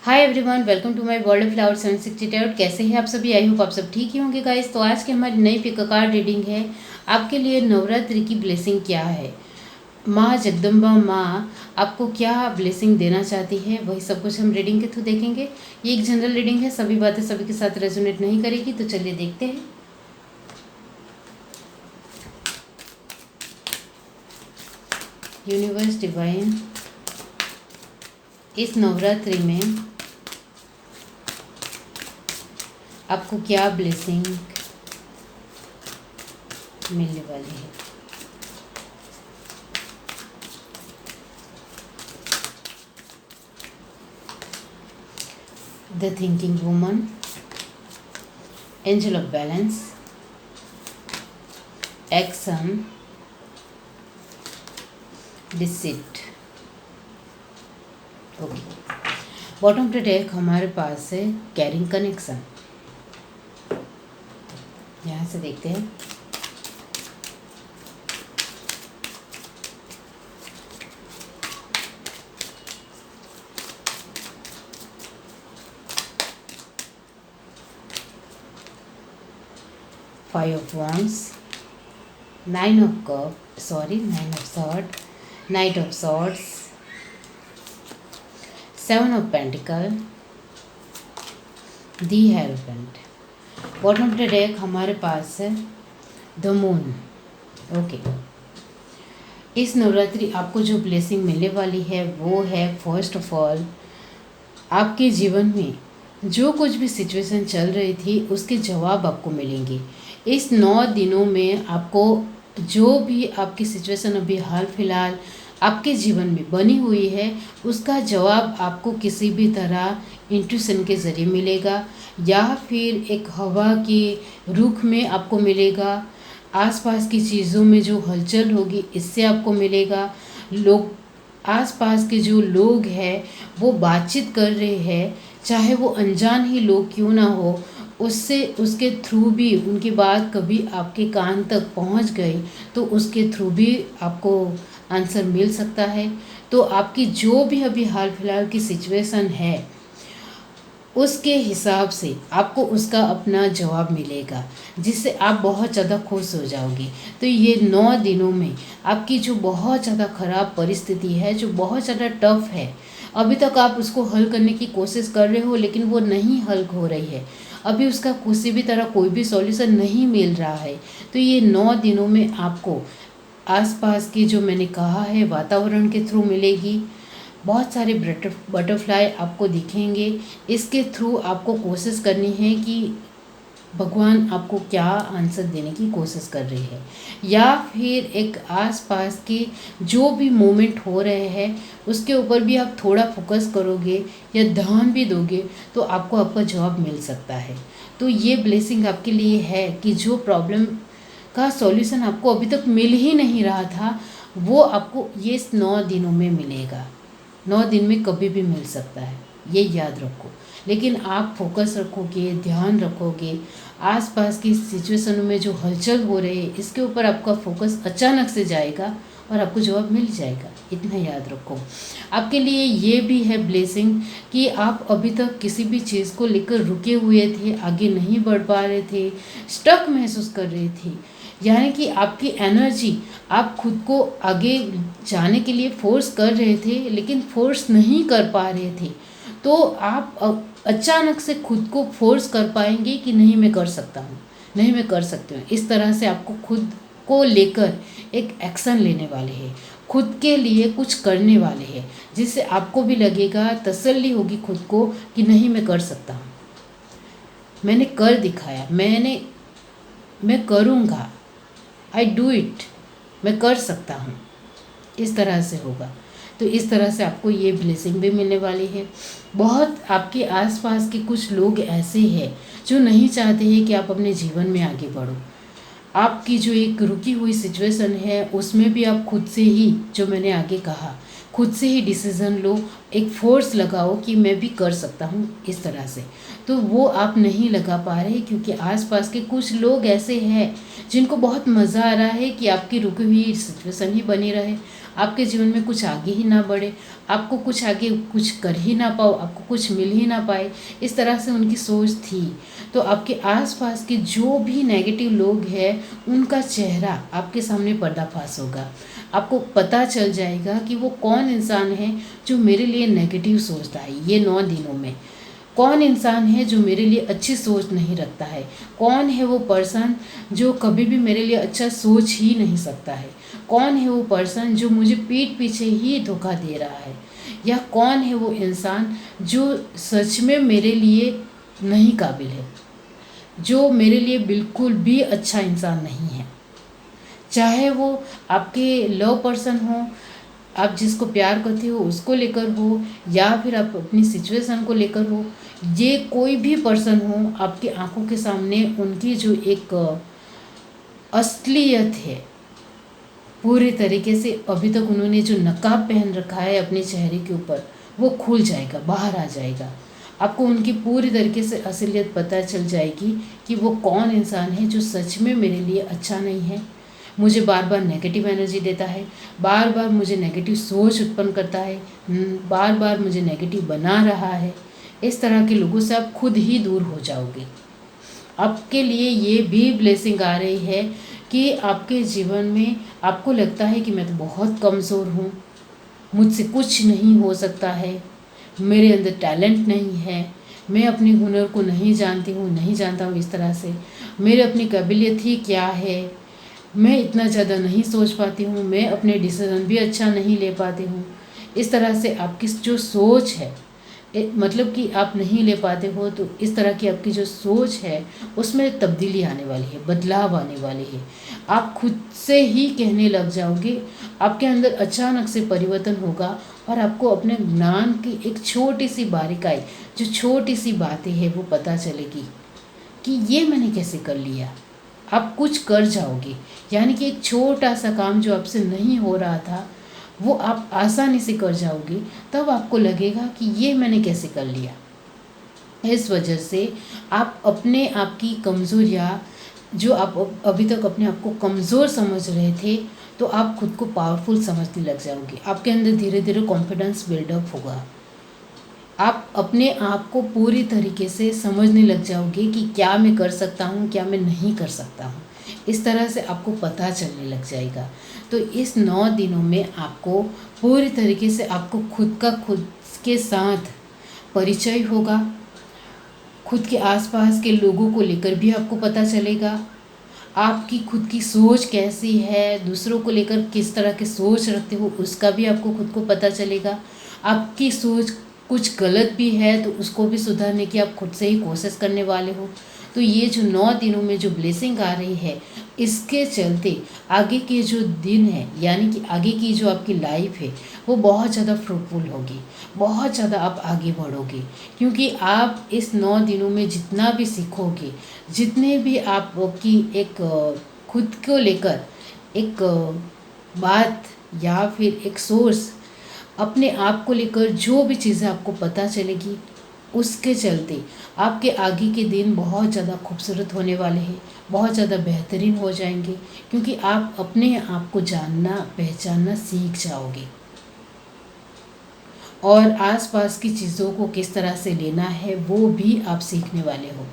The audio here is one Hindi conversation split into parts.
Hi everyone, welcome to my world of flower 768। कैसे हैं आप सभी? आई होप आप सब ठीक ही होंगे गाइस। तो आज की हमारी नई पिक कार्ड रीडिंग है आपके लिए। नवरात्रि की ब्लेसिंग क्या है, माँ जगदम्बा माँ आपको क्या ब्लेसिंग देना चाहती है, वही सब कुछ हम रीडिंग के थ्रू देखेंगे। ये एक जनरल रीडिंग है, सभी बातें सभी के साथ रेजोनेट नहीं करेगी। तो चलिए देखते हैं। यूनिवर्स डिवाइन, इस नवरात्रि में आपको क्या ब्लेसिंग मिलने वाली है। The thinking woman, angel of balance, action, deceit. Okay, bottom पे डेक हमारे पास है कैरिंग कनेक्शन। यहाँ से देखते हैं। Five of wands, nine of sword, knight of swords, seven of pentacle, the hierophant. Bottom of the deck हमारे पास है द मून। ओके, इस नवरात्रि आपको जो ब्लेसिंग मिलने वाली है वो है, फर्स्ट ऑफ ऑल, आपके जीवन में जो कुछ भी सिचुएशन चल रही थी उसके जवाब आपको मिलेंगे। इस 9 दिनों में आपको जो भी आपकी सिचुएशन अभी हाल फिलहाल आपके जीवन में बनी हुई है उसका जवाब आपको किसी भी तरह इंट्यूशन के ज़रिए मिलेगा, या फिर एक हवा के रुख में आपको मिलेगा। आसपास की चीज़ों में जो हलचल होगी इससे आपको मिलेगा। लोग, आसपास के जो लोग हैं वो बातचीत कर रहे हैं, चाहे वो अनजान ही लोग क्यों ना हो, उससे उसके थ्रू भी उनकी बात कभी आपके कान तक पहुंच गई तो उसके थ्रू भी आपको आंसर मिल सकता है। तो आपकी जो भी अभी हाल फिलहाल की सिचुएशन है उसके हिसाब से आपको उसका अपना जवाब मिलेगा, जिससे आप बहुत ज़्यादा खुश हो जाओगे। तो ये 9 दिनों में आपकी जो बहुत ज़्यादा ख़राब परिस्थिति है, जो बहुत ज़्यादा टफ है, अभी तक आप उसको हल करने की कोशिश कर रहे हो लेकिन वो नहीं हल हो रही है, अभी उसका किसी भी तरह कोई भी सॉल्यूशन नहीं मिल रहा है, तो ये 9 दिनों में आपको आसपास की जो मैंने कहा है वातावरण के थ्रू मिलेगी। बहुत सारे बटरफ्लाई आपको दिखेंगे। इसके थ्रू आपको कोशिश करनी है कि भगवान आपको क्या आंसर देने की कोशिश कर रही है, या फिर एक आसपास के जो भी मोमेंट हो रहे हैं उसके ऊपर भी आप थोड़ा फोकस करोगे या ध्यान भी दोगे तो आपको आपका जवाब मिल सकता है। तो ये ब्लेसिंग आपके लिए है कि जो प्रॉब्लम का सॉल्यूशन आपको अभी तक मिल ही नहीं रहा था वो आपको ये 9 दिनों में मिलेगा। 9 दिन में कभी भी मिल सकता है, ये याद रखो। लेकिन आप फोकस रखोगे, ध्यान रखोगे, आसपास की सिचुएशन में जो हलचल हो रही है इसके ऊपर आपका फोकस अचानक से जाएगा और आपको जवाब मिल जाएगा। इतना याद रखो। आपके लिए ये भी है ब्लेसिंग कि आप अभी तक किसी भी चीज़ को लेकर रुके हुए थे, आगे नहीं बढ़ पा रहे थे, स्टक महसूस कर रहे थे, यानी कि आपकी एनर्जी, आप खुद को आगे जाने के लिए फोर्स कर रहे थे लेकिन फोर्स नहीं कर पा रहे थे, तो आप अचानक से खुद को फोर्स कर पाएंगे कि नहीं मैं कर सकता हूँ, नहीं मैं कर सकती हूँ। इस तरह से आपको खुद को लेकर एक एक्शन लेने वाले हैं, खुद के लिए कुछ करने वाले हैं, जिससे आपको भी लगेगा, तसल्ली होगी खुद को कि नहीं मैं कर सकता हूँ, मैंने कर दिखाया, मैं करूँगा, आई डू इट, मैं कर सकता हूँ। इस तरह से होगा। तो इस तरह से आपको ये ब्लेसिंग भी मिलने वाली है। बहुत आपके आसपास के कुछ लोग ऐसे हैं जो नहीं चाहते हैं कि आप अपने जीवन में आगे बढ़ो। आपकी जो एक रुकी हुई सिचुएशन है उसमें भी आप खुद से ही, जो मैंने आगे कहा, खुद से ही डिसीज़न लो, एक फोर्स लगाओ कि मैं भी कर सकता हूँ इस तरह से। तो वो आप नहीं लगा पा रहे क्योंकि आसपास के कुछ लोग ऐसे हैं जिनको बहुत मज़ा आ रहा है कि आपकी रुकी हुई सिचुएशन ही बनी रहे, आपके जीवन में कुछ आगे ही ना बढ़े, आपको कुछ आगे कुछ कर ही ना पाओ, आपको कुछ मिल ही ना पाए, इस तरह से उनकी सोच थी। तो आपके आसपास के जो भी नेगेटिव लोग हैं उनका चेहरा आपके सामने पर्दाफाश होगा। आपको पता चल जाएगा कि वो कौन इंसान है जो मेरे लिए नेगेटिव सोचता है। ये 9 दिनों में कौन इंसान है जो मेरे लिए अच्छी सोच नहीं रखता है, कौन है वो पर्सन जो कभी भी मेरे लिए अच्छा सोच ही नहीं सकता है, कौन है वो पर्सन जो मुझे पीठ पीछे ही धोखा दे रहा है, या कौन है वो इंसान जो सच में मेरे लिए नहीं काबिल है, जो मेरे लिए बिल्कुल भी अच्छा इंसान नहीं है। चाहे वो आपके लव पर्सन हो, आप जिसको प्यार करते हो उसको लेकर हो, या फिर आप अपनी सिचुएशन को लेकर हो, ये कोई भी पर्सन हो, आपकी आंखों के सामने उनकी जो एक असलियत है पूरी तरीके से, अभी तक उन्होंने जो नकाब पहन रखा है अपने चेहरे के ऊपर, वो खुल जाएगा, बाहर आ जाएगा। आपको उनकी पूरी तरीके से असलियत पता चल जाएगी कि वो कौन इंसान है जो सच में मेरे लिए अच्छा नहीं है, मुझे बार बार नेगेटिव एनर्जी देता है, बार बार मुझे नेगेटिव सोच उत्पन्न करता है, बार बार मुझे नेगेटिव बना रहा है। इस तरह के लोगों से आप खुद ही दूर हो जाओगे। आपके लिए ये भी ब्लेसिंग आ रही है कि आपके जीवन में आपको लगता है कि मैं तो बहुत कमज़ोर हूँ, मुझसे कुछ नहीं हो सकता है, मेरे अंदर टैलेंट नहीं है, मैं अपने हुनर को नहीं जानती हूँ, नहीं जानता हूँ इस तरह से, मेरे अपनी काबिलियत ही क्या है, मैं इतना ज़्यादा नहीं सोच पाती हूँ, मैं अपने डिसीज़न भी अच्छा नहीं ले पाती हूँ। इस तरह से आपकी जो सोच है, मतलब कि आप नहीं ले पाते हो, तो इस तरह की आपकी जो सोच है उसमें तब्दीली आने वाली है, बदलाव आने वाले है। आप खुद से ही कहने लग जाओगे, आपके अंदर अचानक से परिवर्तन होगा और आपको अपने ज्ञान की एक छोटी सी बारीकाई, जो छोटी सी बातें हैं वो पता चलेगी कि ये मैंने कैसे कर लिया। आप कुछ कर जाओगे, यानी कि एक छोटा सा काम जो आपसे नहीं हो रहा था वो आप आसानी से कर जाओगे, तब आपको लगेगा कि ये मैंने कैसे कर लिया। इस वजह से आप अपने आप की कमज़ोरियाँ, जो आप अभी तक अपने आप को कमज़ोर समझ रहे थे, तो आप खुद को पावरफुल समझने लग जाओगे। आपके अंदर धीरे धीरे कॉन्फिडेंस बिल्डअप होगा। आप अपने आप को पूरी तरीके से समझने लग जाओगे कि क्या मैं कर सकता हूँ, क्या मैं नहीं कर सकता हूँ। इस तरह से आपको पता चलने लग जाएगा। तो इस 9 दिनों में आपको पूरी तरीके से आपको खुद के साथ परिचय होगा, खुद के आसपास के लोगों को लेकर भी आपको पता चलेगा, आपकी खुद की सोच कैसी है, दूसरों को लेकर किस तरह की सोच रखते हो उसका भी आपको खुद को पता चलेगा। आपकी सोच कुछ गलत भी है तो उसको भी सुधारने की आप खुद से ही कोशिश करने वाले हो। तो ये जो 9 दिनों में जो ब्लेसिंग आ रही है, इसके चलते आगे के जो दिन है, यानी कि आगे की जो आपकी लाइफ है वो बहुत ज़्यादा फ्रूटफुल होगी, बहुत ज़्यादा आप आगे बढ़ोगे। क्योंकि आप इस 9 दिनों में जितना भी सीखोगे, जितने भी आपकी एक खुद को लेकर एक बात या फिर एक सोर्स, अपने आप को लेकर जो भी चीज़ें आपको पता चलेगी, उसके चलते आपके आगे के दिन बहुत ज़्यादा खूबसूरत होने वाले हैं, बहुत ज़्यादा बेहतरीन हो जाएंगे। क्योंकि आप अपने आप को जानना पहचानना सीख जाओगे और आसपास की चीज़ों को किस तरह से लेना है वो भी आप सीखने वाले हो।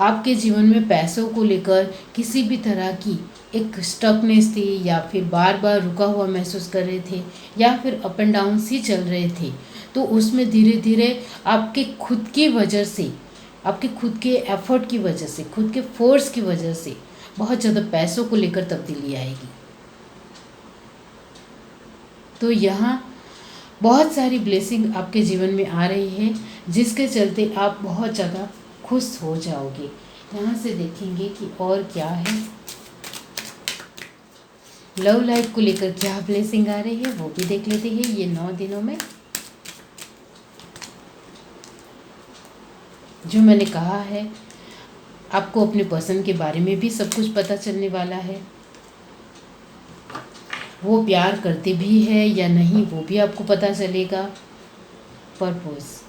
आपके जीवन में पैसों को लेकर किसी भी तरह की एक स्टकनेस थी, या फिर बार बार रुका हुआ महसूस कर रहे थे, या फिर अप एंड डाउन ही चल रहे थे, तो उसमें धीरे धीरे आपके खुद की वजह से, आपके खुद के एफर्ट की वजह से, खुद के फोर्स की वजह से बहुत ज़्यादा पैसों को लेकर तब्दीली आएगी। तो यहाँ बहुत सारी ब्लेसिंग आपके जीवन में आ रही है, जिसके चलते आप बहुत ज़्यादा खुश हो जाओगे। यहाँ से देखेंगे कि और क्या है, लव लाइफ को लेकर क्या ब्लेसिंग आ रही है वो भी देख लेते हैं ये 9 दिनों में। जो मैंने कहा है, आपको अपने पर्सन के बारे में भी सब कुछ पता चलने वाला है, वो प्यार करते भी है या नहीं वो भी आपको पता चलेगा। पर्पस,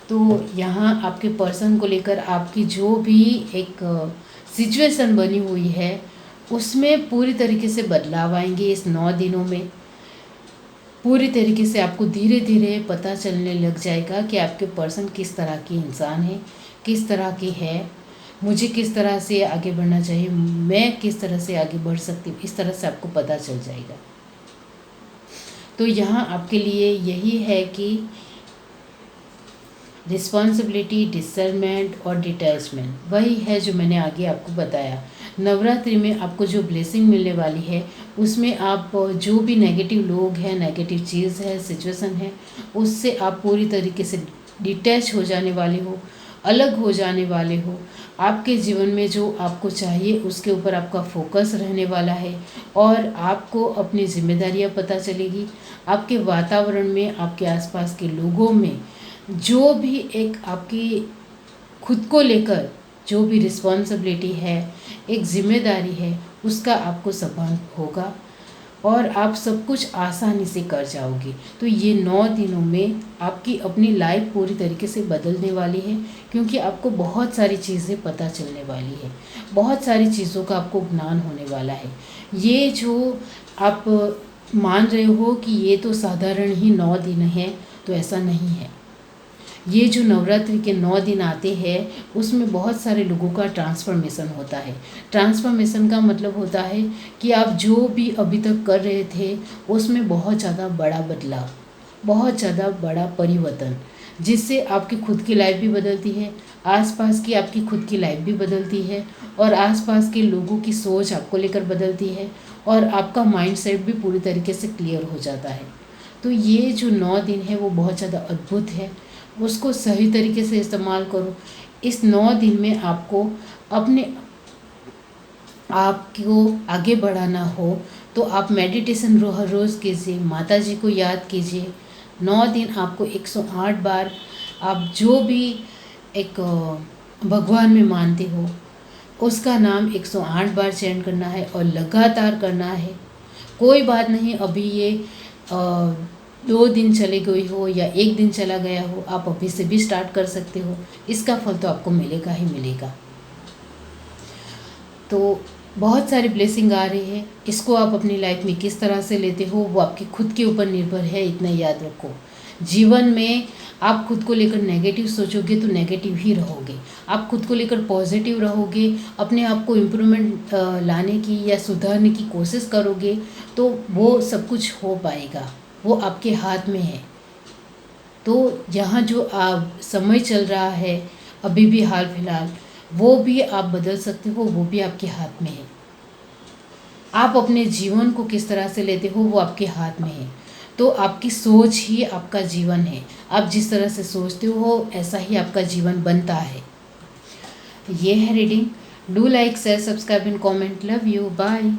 तो यहाँ आपके पर्सन को लेकर आपकी जो भी एक सिचुएशन बनी हुई है उसमें पूरी तरीके से बदलाव आएंगे इस 9 दिनों में। पूरी तरीके से आपको धीरे धीरे पता चलने लग जाएगा कि आपके पर्सन किस तरह की इंसान है, किस तरह की है, मुझे किस तरह से आगे बढ़ना चाहिए, मैं किस तरह से आगे बढ़ सकती हूँ, इस तरह से आपको पता चल जाएगा। तो यहाँ आपके लिए यही है कि रिस्पॉन्सिबिलिटी, डिसर्नमेंट और डिटैचमेंट वही है जो मैंने आगे आपको बताया। नवरात्रि में आपको जो ब्लेसिंग मिलने वाली है उसमें आप जो भी नेगेटिव लोग हैं, नेगेटिव चीज़ है, सिचुएशन है, उससे आप पूरी तरीके से डिटैच हो जाने वाले हो, अलग हो जाने वाले हो। आपके जीवन में जो आपको चाहिए उसके ऊपर आपका फोकस रहने वाला है और आपको अपनी जिम्मेदारियां पता चलेगी। आपके वातावरण में, आपके आसपास के लोगों में जो भी एक आपकी खुद को लेकर जो भी रिस्पॉन्सिबिलिटी है, एक जिम्मेदारी है, उसका आपको संभान होगा और आप सब कुछ आसानी से कर जाओगे। तो ये 9 दिनों में आपकी अपनी लाइफ पूरी तरीके से बदलने वाली है, क्योंकि आपको बहुत सारी चीज़ें पता चलने वाली है, बहुत सारी चीज़ों का आपको ज्ञान होने वाला है। ये जो आप मान रहे हो कि ये तो साधारण ही 9 दिन है, तो ऐसा नहीं है। ये जो नवरात्रि के 9 दिन आते हैं उसमें बहुत सारे लोगों का ट्रांसफॉर्मेशन होता है। ट्रांसफॉर्मेशन का मतलब होता है कि आप जो भी अभी तक कर रहे थे उसमें बहुत ज़्यादा बड़ा बदलाव, बहुत ज़्यादा बड़ा परिवर्तन, जिससे आपकी खुद की लाइफ भी बदलती है, आसपास की आपकी खुद की लाइफ भी बदलती है और आसपास के लोगों की सोच आपको लेकर बदलती है और आपका माइंडसेट भी पूरी तरीके से क्लियर हो जाता है। तो ये जो 9 दिन है वो बहुत ज़्यादा अद्भुत है, उसको सही तरीके से इस्तेमाल करो। इस 9 दिन में आपको अपने आप को आगे बढ़ाना हो तो आप मेडिटेशन हर रोज़ कीजिए, माता जी को याद कीजिए। 9 दिन आपको 108 बार आप जो भी एक भगवान में मानते हो उसका नाम 108 बार चैन करना है और लगातार करना है। कोई बात नहीं, अभी ये 2 दिन चले गई हो या 1 दिन चला गया हो, आप अभी से भी स्टार्ट कर सकते हो। इसका फल तो आपको मिलेगा ही मिलेगा। तो बहुत सारी ब्लेसिंग आ रही है, इसको आप अपनी लाइफ में किस तरह से लेते हो वो आपके खुद के ऊपर निर्भर है, इतना याद रखो। जीवन में आप खुद को लेकर नेगेटिव सोचोगे तो नेगेटिव ही रहोगे, आप खुद को लेकर पॉजिटिव रहोगे, अपने आप को इम्प्रूवमेंट लाने की या सुधारने की कोशिश करोगे तो वो सब कुछ हो पाएगा, वो आपके हाथ में है। तो यहाँ जो समय चल रहा है अभी भी हाल फिलहाल, वो भी आप बदल सकते हो, वो भी आपके हाथ में है। आप अपने जीवन को किस तरह से लेते हो वो आपके हाथ में है। तो आपकी सोच ही आपका जीवन है, आप जिस तरह से सोचते हो ऐसा ही आपका जीवन बनता है। ये है reading. Do like, share, subscribe and comment. Love you, bye.